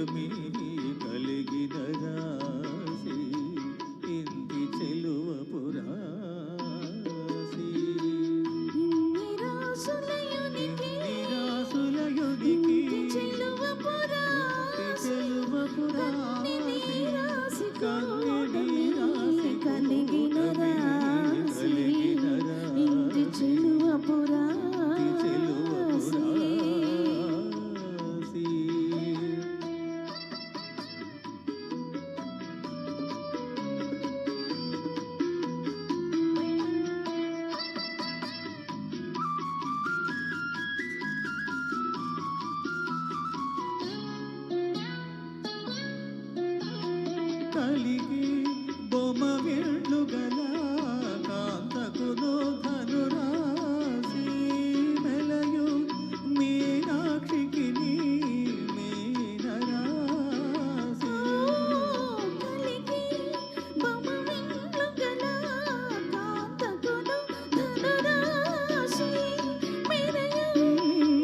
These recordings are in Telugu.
కూటమి కలిగిన రాసి ఇంటి చెలువ పురాసి నిరాసులయునికి చెలువ పురాసి కన్నెని రాసి కలిగిన రాసి ఇంటి చెలువ పురాసి కలిగి బొమ్మ వెళ్ళు గల కాంతకును ధనురాసి మెలయు మీనాక్షికి మీనరాసి కలిగి బొమ్మ వెళ్ళు గల కాంతకును ధనురాసి మెలయు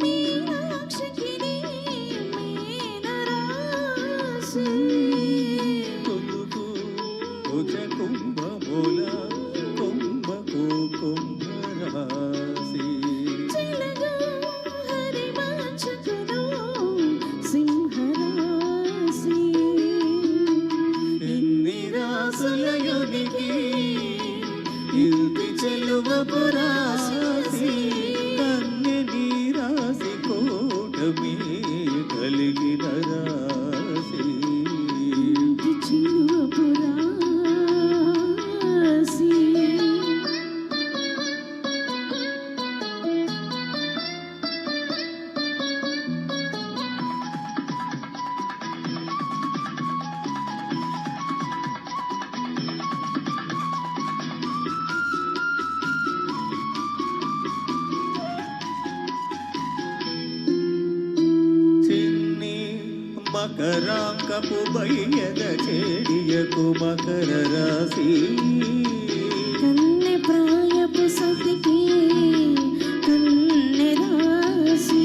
మీనాక్షికి మీనరాసి కుంభమూల కుంభకు కుంభరాసి హరిమాచకును సింహరాసి ఇన్ని రాసులయునికి ఇంటి చెలువ పురాసి కన్నెని రాసి కూటమి కలిగిన రాసి ఇంటి చెలువ పురాసి మకరాంకపు బయ్యద చేడియకు మకర రాశి కన్నె ప్రాయపు సతికి కన్నె రాశి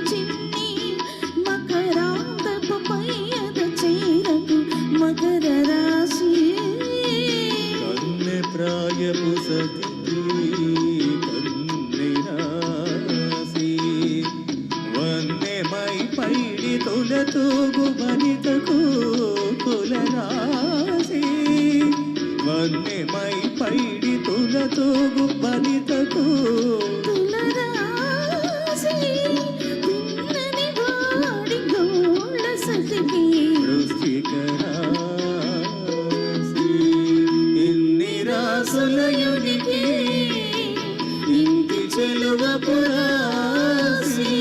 చిన్ని మకరాంకపు బయ్యద చేరకు మకర రాశి కన్నె ప్రాయపు సతికి కన్నె రాశి వన్నెమై పైడి తొలతూగు వనితకు తులరాసి వన్నెమై పైడి తొలతూగు వనితకు తులరాసి తిన్నని వాడి గోళ సతికి వృశ్చిక రాసి ఇన్ని రాసులయునికి ఇంటి చెలువ పురాసి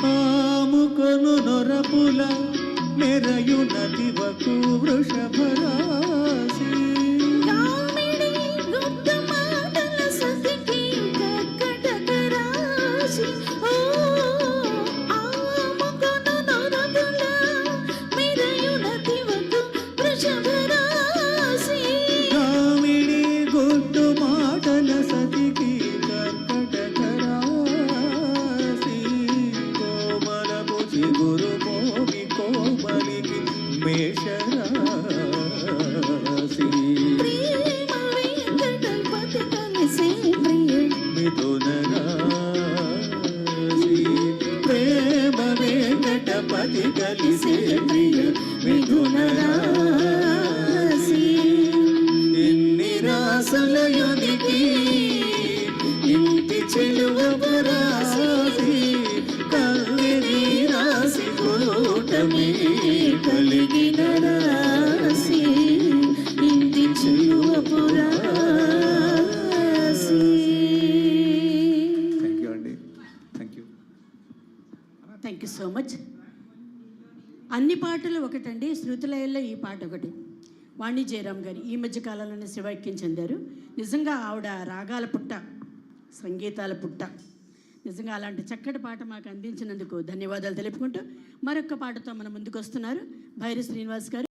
ఆముకొను నొరపుల మెరయు నదివకు వృషభరాసి కామిడి గుప్త మాటల సతికి కర్కటక రాశి ఆముకొను నొరపుల మెరయు నదివకు వృషభరాసి కామిడి గుప్త మాటల సతికి కర్కటక రాశి గురు మోమి కోమలికి మేషరాశి మిథున రాశి ప్రేమ వెంకటపతి కలిసే ప్రియ మిథున రాశి ఇన్ని రాసులయునికి ఇంటి చెలువ పురాసి కన్నెని రాసి కూటమి కలిగిన రాసి ఇంటి చెలువ పురాసి. థ్యాంక్ యూ అండి. Thank you so much. అన్ని పాటలు ఒకటండి, శృతులయల్లో ఈ పాట ఒకటి. వాణి జయరామ్ గారు ఈ మధ్య కాలంలోనే శివైక్యం చెందారు. నిజంగా ఆవిడ రాగాల పుట్ట, సంగీతాల పుట్ట. నిజంగా అలాంటి చక్కటి పాట మాకు అందించినందుకు ధన్యవాదాలు తెలుపుకుంటూ మరొక పాటతో మన ముందుకు వస్తున్నారు భైరి శ్రీనివాస్ గారు.